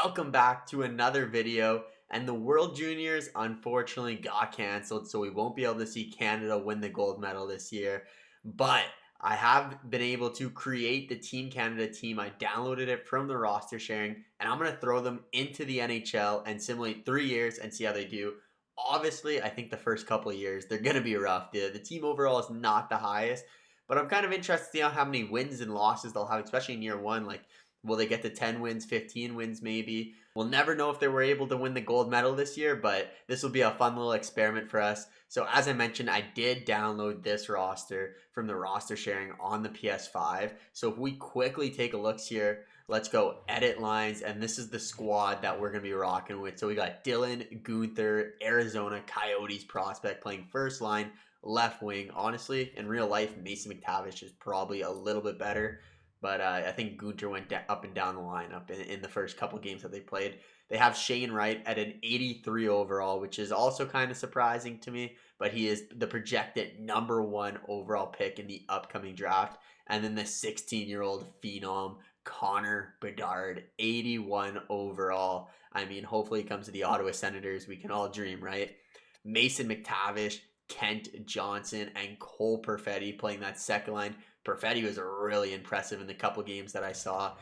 Welcome back to another video. And the World Juniors unfortunately got canceled, so we won't be able to see Canada win the gold medal this year. But I have been able to create the Team Canada team. I downloaded it from the roster sharing, and I'm going to throw them into the NHL and simulate 3 years and see how they do. Obviously, I think the first couple of years, they're going to be rough. The team overall is not the highest, but I'm kind of interested to see how many wins and losses they'll have, especially in year one. Like, will they get to 10 wins, 15 wins maybe? We'll never know if they were able to win the gold medal this year, but this will be a fun little experiment for us. So as I mentioned, I did download this roster from the roster sharing on the PS5. So if we quickly take a look here, let's go edit lines, and this is the squad that we're going to be rocking with. So we got Dylan Gunther, Arizona Coyotes prospect, playing first line, left wing. Honestly, in real life, Mason McTavish is probably a little bit better. But I think Gunter went up and down the lineup in the first couple games that they played. They have Shane Wright at an 83 overall, which is also kind of surprising to me. But he is the projected #1 overall pick in the upcoming draft. And then the 16-year-old phenom, Connor Bedard, 81 overall. I mean, hopefully he comes to the Ottawa Senators. We can all dream, right? Mason McTavish, Kent Johnson, and Cole Perfetti playing that second line. Perfetti was really impressive in the couple games that I saw.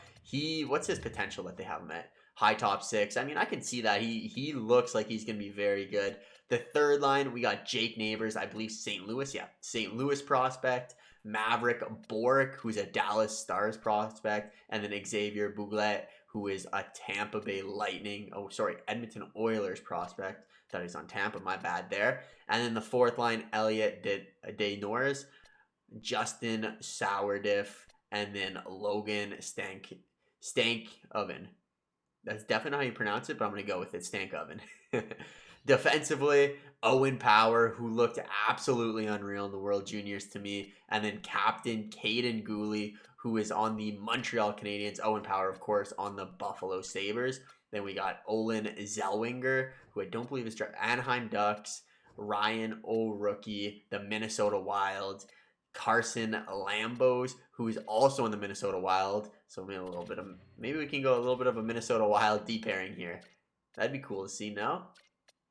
What's his potential that they have him at? High top 6. I mean, I can see that. He looks like he's going to be very good. The third line, we got Jake Neighbours, I believe St. Louis. Yeah, St. Louis prospect. Maverick Bourque, who's a Dallas Stars prospect. And then Xavier Guhle, who is a Tampa Bay Lightning. Oh, sorry, Edmonton Oilers prospect. Thought he's on Tampa, my bad there. And then the fourth line, Elliot De Norris, Justin Sourdiff, and then Logan Stankoven. That's definitely not how you pronounce it, but I'm going to go with it, Stankoven. Defensively, Owen Power, who looked absolutely unreal in the World Juniors to me. And then captain Kaiden Guhle, who is on the Montreal Canadiens. Owen Power, of course, on the Buffalo Sabres. Then we got Olin Zellweger, who I don't believe is Anaheim Ducks. Ryan O'Rookie, the Minnesota Wild. Carson Lambos, who is also in the Minnesota Wild. So maybe we can go a little bit of a Minnesota Wild D pairing here. That'd be cool to see. Now,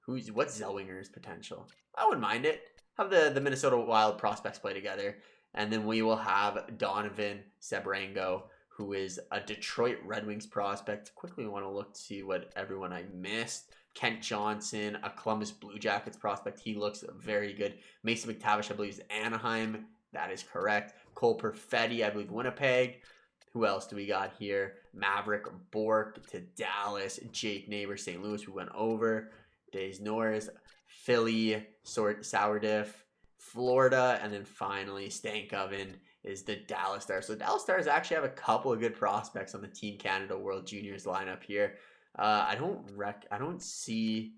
what's Zellweger's potential? I wouldn't mind it. Have the Minnesota Wild prospects play together, and then we will have Donovan Sebrango, who is a Detroit Red Wings prospect. Quickly want to look to see what everyone I missed. Kent Johnson, a Columbus Blue Jackets prospect. He looks very good. Mason McTavish, I believe, is Anaheim. That is correct. Cole Perfetti, I believe, Winnipeg. Who else do we got here? Maverick Bourque to Dallas. Jake Neighbours, St. Louis, we went over. Days Norris, Philly, Sourdiff, Florida, and then finally Stankoven is the Dallas Stars. So Dallas Stars actually have a couple of good prospects on the Team Canada World Juniors lineup here. I don't see,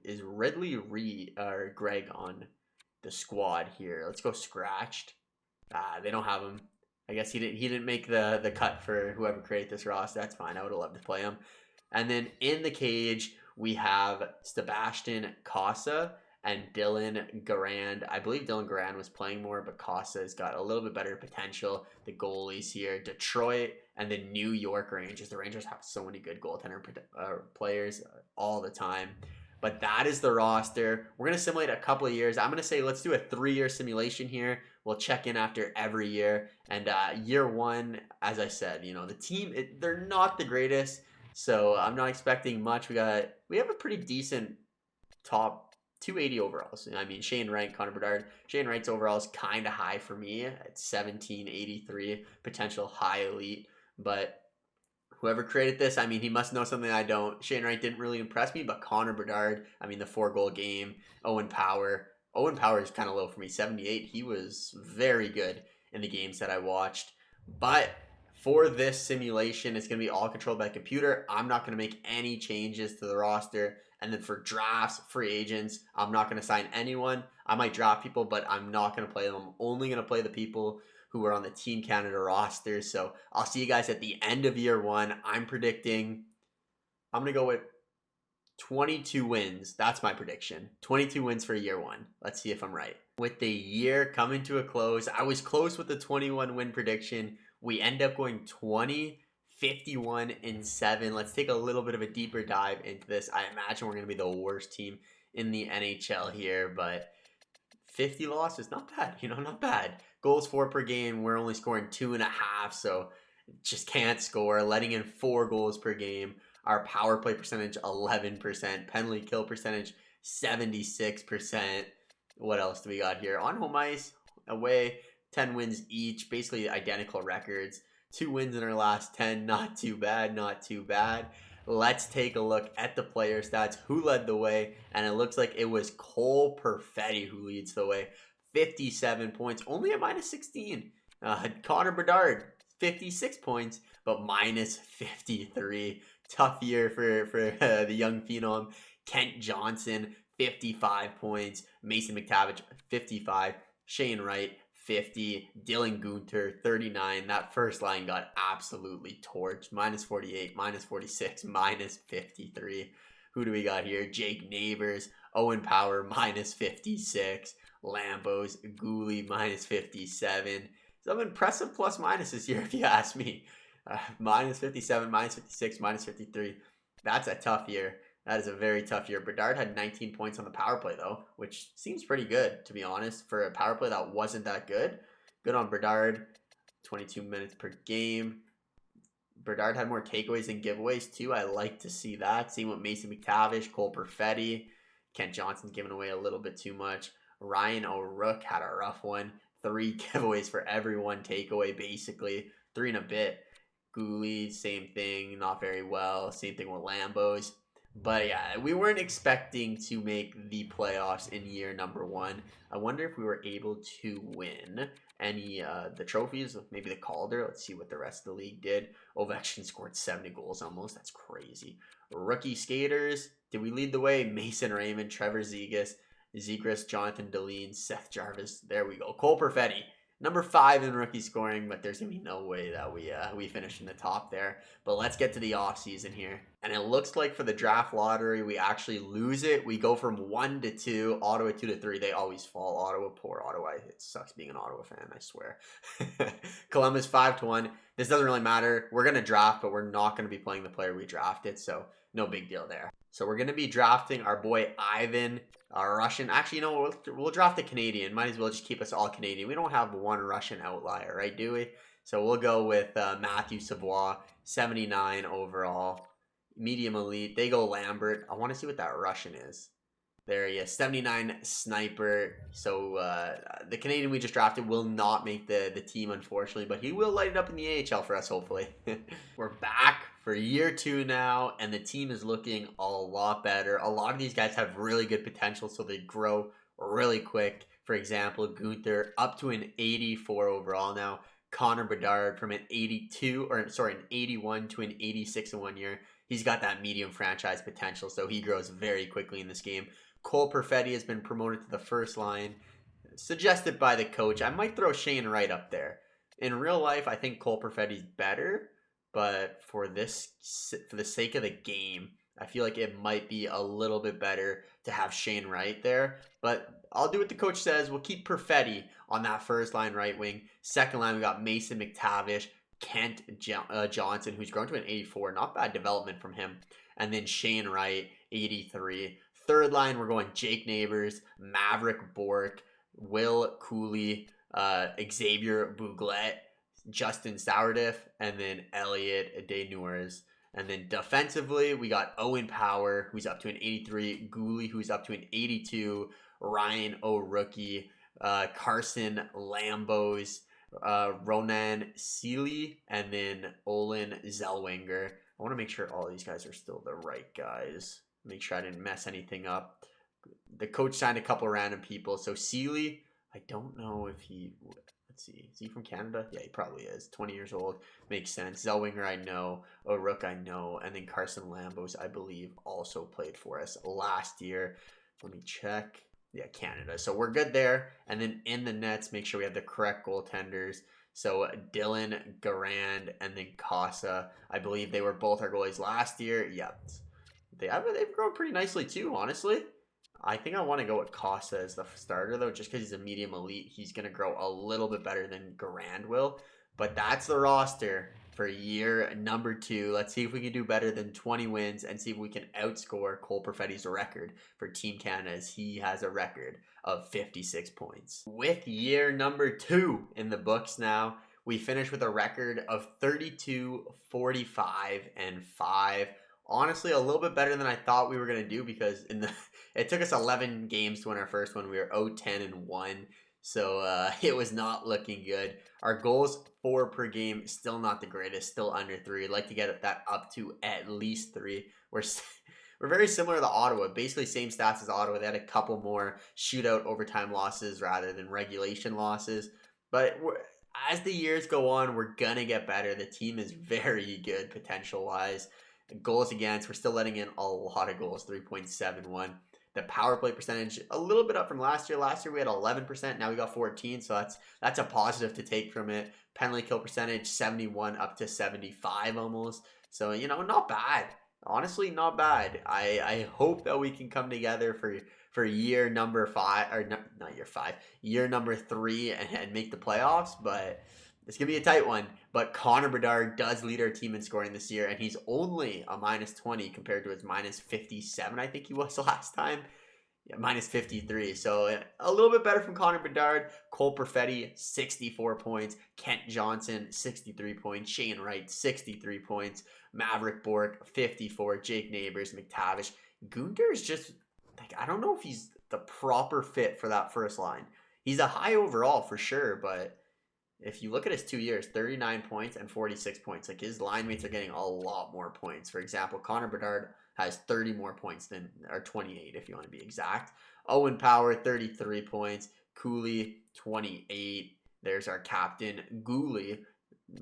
is Ridley or Greg on the squad here? Let's go scratched. They don't have him. I guess he didn't make the cut for whoever created this roster. That's fine. I would have loved to play him. And then in the cage, we have Sebastian Casa and Dylan Garand. I believe Dylan Garand was playing more, but Casa's got a little bit better potential. The goalies here, Detroit and the New York Rangers. The Rangers have so many good goaltender players all the time. But that is the roster. We're going to simulate a couple of years. I'm going to say let's do a 3-year simulation here. We'll check in after every year. And year one, as I said, the team, they're not the greatest. So I'm not expecting much. We have a pretty decent top 280 overalls. I mean, Shane Wright, Connor Bedard. Shane Wright's overall is kind of high for me at 1783, potential high elite. But whoever created this, I mean, he must know something I don't. Shane Wright didn't really impress me, but Connor Bedard, I mean, the 4-goal game. Owen Power is kind of low for me, 78. He was very good in the games that I watched. But for this simulation, it's going to be all controlled by computer. I'm not going to make any changes to the roster. And then for drafts, free agents, I'm not going to sign anyone. I might draft people, but I'm not going to play them. I'm only going to play the people who are on the Team Canada roster. So I'll see you guys at the end of year one. I'm going to go with 22 wins. That's my prediction. 22 wins for year one. Let's see if I'm right. With the year coming to a close, I was close with the 21 win prediction. We end up going 20, 51-7. Let's take a little bit of a deeper dive into this. I imagine we're going to be the worst team in the NHL here, but 50 losses, not bad, not bad. Goals for per game, we're only scoring 2.5, so just can't score. Letting in 4 goals per game. Our power play percentage, 11%. Penalty kill percentage, 76%. What else do we got here? On home ice, away, 10 wins each, basically identical records. 2 wins in our last 10, not too bad, not too bad. Let's take a look at the player stats. Who led the way? And it looks like it was Cole Perfetti who leads the way. 57 points, only a minus 16. Connor Bedard, 56 points, but minus 53. Tough year for the young phenom. Kent Johnson, 55 points. Mason McTavish, 55. Shane Wright, 50. Dylan Gunther, 39. That first line got absolutely torched. Minus 48, minus 46, minus 53. Who do we got here? Jake Neighbours, Owen Power, minus 56. Lambos, guhle, minus 57. Some impressive plus minuses here, if you ask me. Minus 57, minus 56, minus 53. That's a tough year. That is a very tough year. Bedard had 19 points on the power play, though, which seems pretty good, to be honest, for a power play that wasn't that good. Good on Bedard. 22 minutes per game. Bedard had more takeaways than giveaways, too. I like to see that. Same with Mason McTavish, Cole Perfetti. Kent Johnson giving away a little bit too much. Ryan O'Rourke had a rough one. 3 giveaways for every 1 takeaway, basically. 3 and a bit. Guhle, same thing, not very well. Same thing with Lambos. But yeah, we weren't expecting to make the playoffs in year number 1. I wonder if we were able to win any the trophies, maybe the Calder. Let's see what the rest of the league did. Ovechkin scored 70 goals almost. That's crazy. Rookie skaters, did we lead the way? Mason Raymond, Trevor Zegras, Jonathan Deline, Seth Jarvis. There we go. Cole Perfetti, number 5 in rookie scoring, but there's going to be no way that we finish in the top there. But let's get to the offseason here. And it looks like for the draft lottery, we actually lose it. We go from 1 to 2, Ottawa 2 to 3. They always fall. Ottawa, poor Ottawa. It sucks being an Ottawa fan, I swear. Columbus 5 to 1. This doesn't really matter. We're going to draft, but we're not going to be playing the player we drafted, so no big deal there. So we're going to be drafting our boy Ivan, our Russian. Actually, we'll draft a Canadian. Might as well just keep us all Canadian. We don't have one Russian outlier, right, do we? So we'll go with Matthew Savoie, 79 overall. Medium elite. They go Lambert. I want to see what that Russian is. There he is, 79 sniper. So the Canadian we just drafted will not make the team, unfortunately, but he will light it up in the AHL for us, hopefully. We're back for year 2 now, and the team is looking a lot better. A lot of these guys have really good potential, so they grow really quick. For example, Gunther up to an 84 overall now. Connor Bedard from an 81 to an 86 in 1 year. He's got that medium franchise potential, so he grows very quickly in this game. Cole Perfetti has been promoted to the first line, suggested by the coach. I might throw Shane Wright up there. In real life, I think Cole Perfetti's better, but for the sake of the game, I feel like it might be a little bit better to have Shane Wright there. But I'll do what the coach says. We'll keep Perfetti on that first line right wing. Second line, we got Mason McTavish, Kent Johnson, who's grown to an 84. Not bad development from him. And then Shane Wright, 83. Third line, we're going Jake Neighbours, Maverick Bourque, Will Cooley, Xavier Bouglet, Justin Sourdiff, and then Elliot Desnours. And then defensively, we got Owen Power, who's up to an 83, Guhle, who's up to an 82, Ryan O'Rourke, Carson Lambos, Ronan Seeley, and then Olin Zellweger. I want to make sure all these guys are still the right guys. Make sure I didn't mess anything up. The coach signed a couple random people. So Seeley, I don't know if he... Let's see. Is he from Canada? Yeah, he probably is. 20 years old. Makes sense. Zellweger, I know. O'Rourke, I know. And then Carson Lambos, I believe, also played for us last year. Let me check. Yeah, Canada. So we're good there. And then in the nets, make sure we have the correct goaltenders. So Dylan, Garand, and then Casa. I believe they were both our goalies last year. Yep. They've grown pretty nicely too, honestly. I think I want to go with Casa as the starter, though, just because he's a medium elite. He's going to grow a little bit better than Garand will. But that's the roster for year number 2. Let's see if we can do better than 20 wins and see if we can outscore Cole Perfetti's record for Team Canada, as he has a record of 56 points. With year number 2 in the books now, we finished with a record of 32, 45, and 5. Honestly, a little bit better than I thought we were going to do, because it took us 11 games to win our first one. We were 0-10 and 1. So it was not looking good. Our goals for per game, still not the greatest, still under 3. I'd like to get that up to at least 3. We're very similar to Ottawa, basically same stats as Ottawa. They had a couple more shootout overtime losses rather than regulation losses. But as the years go on, we're going to get better. The team is very good potential-wise. Goals against, we're still letting in a lot of goals, 3.71. The power play percentage, a little bit up from last year. Last year we had 11%. Now we got 14, so that's a positive to take from it. Penalty kill percentage, 71 up to 75 almost. So, not bad. Honestly, not bad. I hope that we can come together for year number 5, or not year 5, year number 3 and make the playoffs, but it's going to be a tight one. But Connor Bedard does lead our team in scoring this year, and he's only a minus 20 compared to his minus 57, I think he was last time. Yeah, minus 53. So a little bit better from Connor Bedard. Cole Perfetti, 64 points. Kent Johnson, 63 points. Shane Wright, 63 points. Maverick Bork, 54. Jake Neighbours, McTavish. Gunter is just, I don't know if he's the proper fit for that first line. He's a high overall for sure, but if you look at his 2 years, 39 points and 46 points, his line mates are getting a lot more points. For example, Connor Bedard has 30 more points than, or 28 if you want to be exact. Owen Power, 33 points. Cooley, 28. There's our captain. Guhle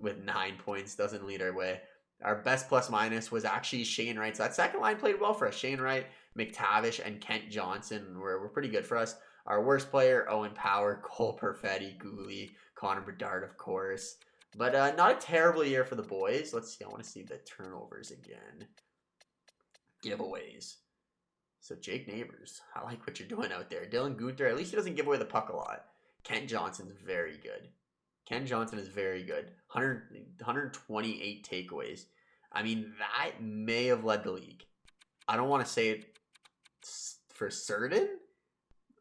with 9 points, doesn't lead our way. Our best plus minus was actually Shane Wright. So that second line played well for us. Shane Wright, McTavish, and Kent Johnson were pretty good for us. Our worst player, Owen Power, Cole Perfetti, Guhle, Connor Bedard, of course. But not a terrible year for the boys. Let's see. I want to see the turnovers again. Giveaways. So Jake Neighbours, I like what you're doing out there. Dylan Gunter, at least he doesn't give away the puck a lot. Kent Johnson's very good. Ken Johnson is very good. 128 takeaways. I mean, that may have led the league. I don't want to say it for certain.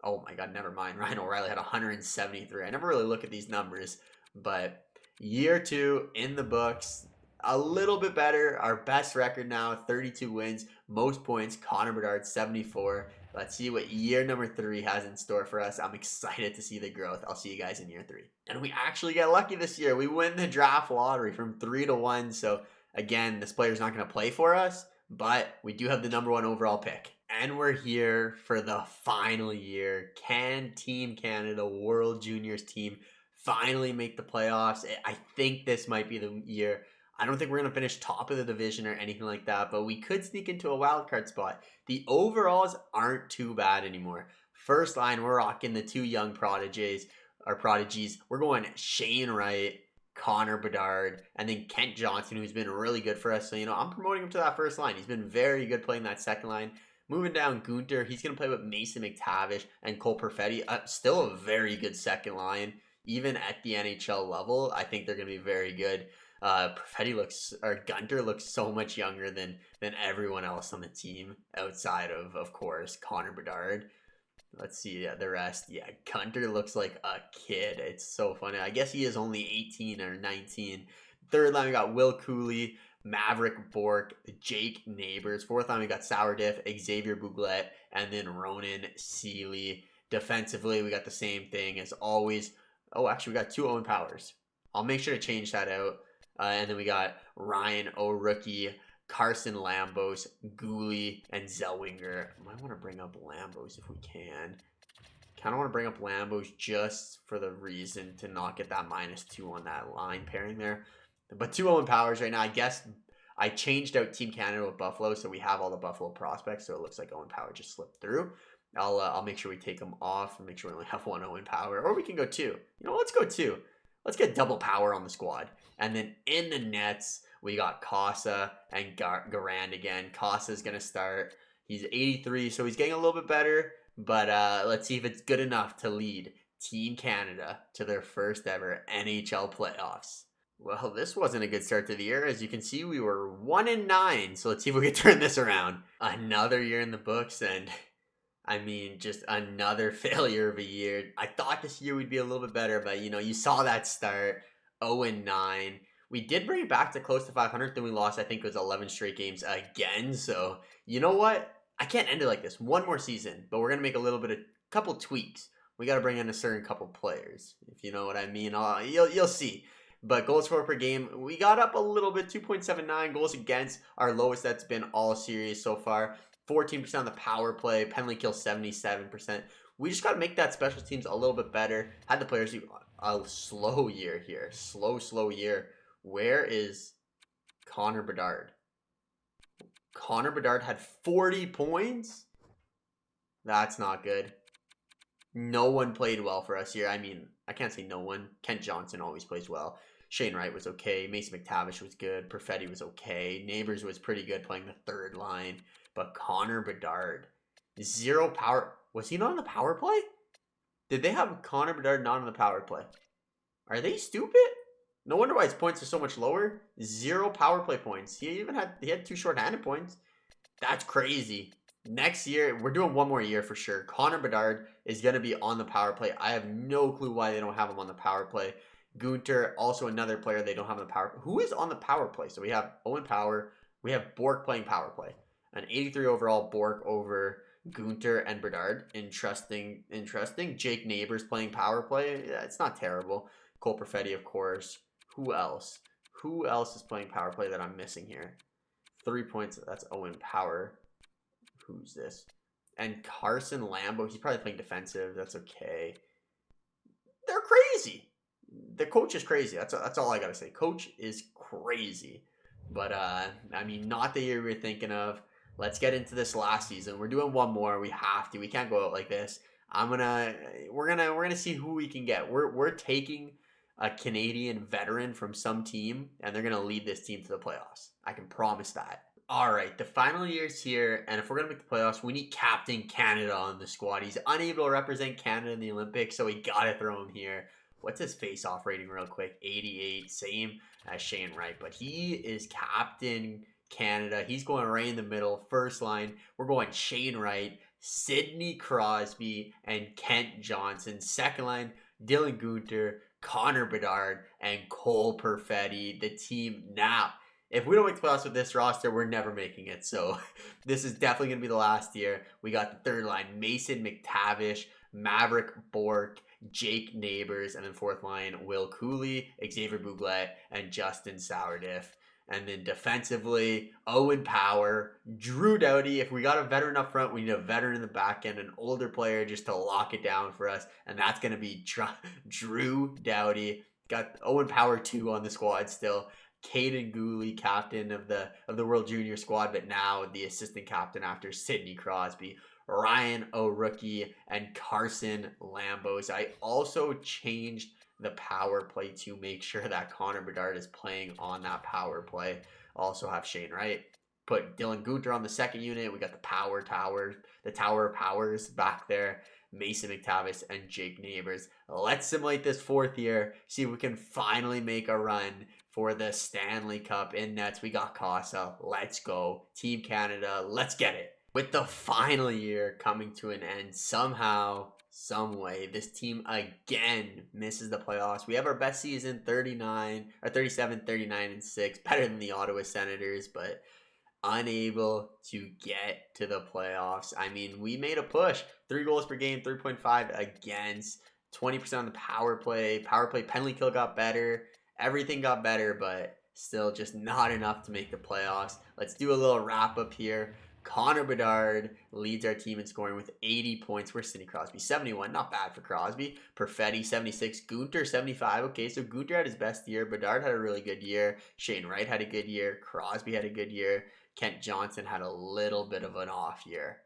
Oh my God, never mind. Ryan O'Reilly had 173. I never really look at these numbers, but year 2 in the books. A little bit better. Our best record now, 32 wins. Most points, Connor Bedard, 74. Let's see what year number 3 has in store for us. I'm excited to see the growth. I'll see you guys in year 3. And we actually get lucky this year. We win the draft lottery from 3-1. So again, this player's not going to play for us, but we do have the number 1 overall pick. And we're here for the final year. Can Team Canada World Juniors team finally make the playoffs? I think this might be the year. I don't think we're going to finish top of the division or anything like that, but we could sneak into a wild card spot. The overalls aren't too bad anymore. First line, we're rocking the 2 young prodigies. We're going Shane Wright, Connor Bedard, and then Kent Johnson, who's been really good for us. So, I'm promoting him to that first line. He's been very good playing that second line. Moving down, Gunter, he's going to play with Mason McTavish and Cole Perfetti. Still a very good second line. Even at the NHL level, I think they're going to be very good. Gunter looks so much younger than everyone else on the team outside of course, Connor Bedard. Let's see the rest. Yeah, Gunter looks like a kid. It's so funny. I guess he is only 18 or 19. Third line, we got Will Cooley, Maverick Bork, Jake Neighbours. Fourth line, we got Sourdiff, Xavier Bouglet, and then Ronan Seeley. Defensively, we got the same thing as always. Oh, actually, we got 2 Owen Powers. I'll make sure to change that out. And then we got Ryan O'Rookie, Carson Lambos, Guhle, and Zellweger. I might want to bring up Lambos if we can. Kind of want to bring up Lambos just for the reason to not get that -2 on that line pairing there. But 2 Owen Powers right now. I guess I changed out Team Canada with Buffalo, so we have all the Buffalo prospects. So it looks like Owen Power just slipped through. I'll make sure we take them off and make sure we only have 1 Owen Power. Or we can go 2. Let's go 2. Let's get double power on the squad. And then in the nets, we got Casa and Garand again. Casa's going to start. He's 83, so he's getting a little bit better. But let's see if it's good enough to lead Team Canada to their first ever NHL playoffs. Well, this wasn't a good start to the year. As you can see, we were 1-9. So let's see if we can turn this around. Another year in the books, and I mean, just another failure of a year. I thought this year would be a little bit better, but you saw that start 0-9. We did bring it back to close to 500, then we lost, I think it was 11 straight games again. So, you know what? I can't end it like this. One more season, but we're going to make a couple tweaks. We got to bring in a certain couple players, if you know what I mean. You'll see. But goals for per game, we got up a little bit, 2.79 goals against, our lowest that's been all series so far. 14% on the power play, penalty kill 77%. We just got to make that special teams a little bit better. Had the players do a slow year here. Slow year. Where is Connor Bedard? Connor Bedard had 40 points? That's not good. No one played well for us here. I mean, I can't say no one. Kent Johnson always plays well. Shane Wright was okay. Mason McTavish was good. Perfetti was okay. Neighbours was pretty good playing the third line. But Connor Bedard, 0 power. Was he not on the power play? Did they have Connor Bedard not on the power play? Are they stupid? No wonder why his points are so much lower. 0 power play points. He had 2 shorthanded points. That's crazy. Next year, we're doing one more year for sure. Connor Bedard is going to be on the power play. I have no clue why they don't have him on the power play. Gunter, also another player they don't have on the power. Who is on the power play? So we have Owen Power. We have Bork playing power play. An 83 overall Bork over Gunter and Bedard. Interesting. Jake Neighbours playing power play. Yeah, it's not terrible. Cole Perfetti, of course. Who else? Who else is playing power play that I'm missing here? 3 points. That's Owen Power. Who's this? And Carson Lambos. He's probably playing defensive. That's okay. They're crazy. The coach is crazy. That's all I gotta say. Coach is crazy. But I mean, not the year we're thinking of. Let's get into this last season. We're doing one more. We have to. We can't go out like this. We're gonna see who we can get. We're taking a Canadian veteran from some team, and they're gonna lead this team to the playoffs. I can promise that. All right, the final year's here, and if we're going to make the playoffs, we need Captain Canada on the squad. He's unable to represent Canada in the Olympics, so we got to throw him here. What's his face-off rating real quick? 88, same as Shane Wright, but he is Captain Canada. He's going right in the middle, first line. We're going Shane Wright, Sidney Crosby, and Kent Johnson. Second line, Dylan Gunter, Connor Bedard, and Cole Perfetti. The team now. If we don't make the playoffs with this roster, we're never making it. So this is definitely going to be the last year. We got the third line, Mason McTavish, Maverick Bork, Jake Neighbours, and then fourth line, Will Cooley, Xavier Bouglet, and Justin Sourdiff. And then defensively, Owen Power, Drew Doughty. If we got a veteran up front, we need a veteran in the back end, an older player just to lock it down for us. And that's going to be Drew Doughty. Got Owen Power 2 on the squad still. Kaiden Guhle, captain of the World Junior squad, but now the assistant captain after Sidney Crosby, Ryan O'Rookie, and Carson Lambos. I also changed the power play to make sure that Connor Bedard is playing on that power play. Also have Shane Wright. Put Dylan Gunter on the second unit. We got the Tower of Powers back there. Mason McTavish and Jake Neighbours. Let's simulate this fourth year. See if we can finally make a run for the Stanley Cup in nets. We got Casa. Let's go. Team Canada. Let's get it. With the final year coming to an end, somehow, some way, this team again misses the playoffs. We have our best season, 37, 39, and 6. Better than the Ottawa Senators, but unable to get to the playoffs. I mean, we made a push. 3 goals per game, 3.5 against, 20% on the power play. Power play penalty kill got better. Everything got better, but still just not enough to make the playoffs. Let's do a little wrap up here. Connor Bedard leads our team in scoring with 80 points. Where's Sidney Crosby? 71. Not bad for Crosby. Perfetti, 76. Gunter, 75. Okay, so Gunter had his best year. Bedard had a really good year. Shane Wright had a good year. Crosby had a good year. Kent Johnson had a little bit of an off year.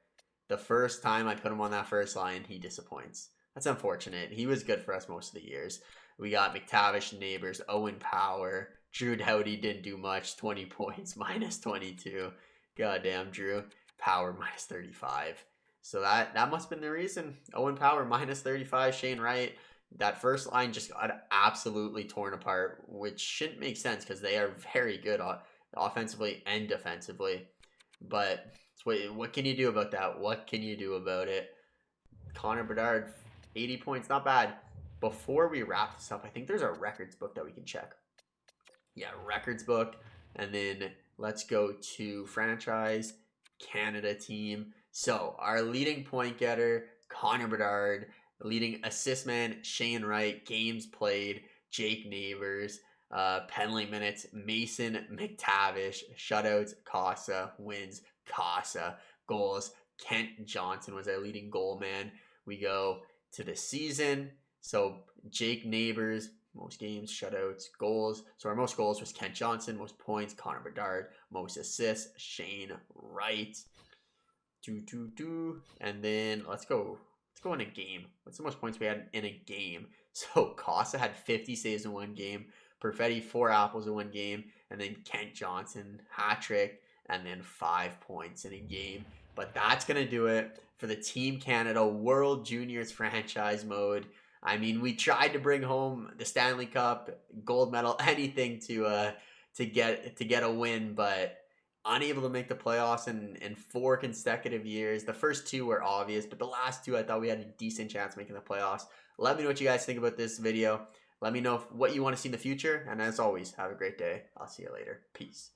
The first time I put him on that first line, he disappoints. That's unfortunate. He was good for us most of the years. We got McTavish, Neighbours, Owen Power. Drew Doughty didn't do much. 20 points, minus 22. Goddamn, Drew. Power, minus 35. So that must have been the reason. Owen Power, minus 35. Shane Wright, That first line just got absolutely torn apart, which shouldn't make sense because they are very good offensively and defensively. But what can you do about that? What can you do about it? Connor Bedard, 80 points, not bad. Before we wrap this up, I think there's a records book that we can check. Yeah, records book. And then let's go to franchise Canada team. So our leading point getter, Connor Bedard. Leading assist man, Shane Wright. Games played, Jake Neighbours. Penalty minutes, Mason McTavish. Shutouts, Casa. Wins, Casa. Goals, Kent Johnson was our leading goal man. We go to the season. So Jake Neighbours, most games, shutouts, goals. So our most goals was Kent Johnson, most points, Connor Bedard, most assists, Shane Wright. And then let's go in a game. What's the most points we had in a game? So Casa had 50 saves in one game, Perfetti 4 apples in one game, and then Kent Johnson hat trick, and then 5 points in a game. But that's gonna do it for the Team Canada World Juniors franchise mode. I mean, we tried to bring home the Stanley Cup, gold medal, anything to get a win, but unable to make the playoffs in 4 consecutive years. The first 2 were obvious, but the last 2 I thought we had a decent chance making the playoffs. Let me know what you guys think about this video. Let me know what you want to see in the future, and as always, have a great day. I'll see you later. Peace.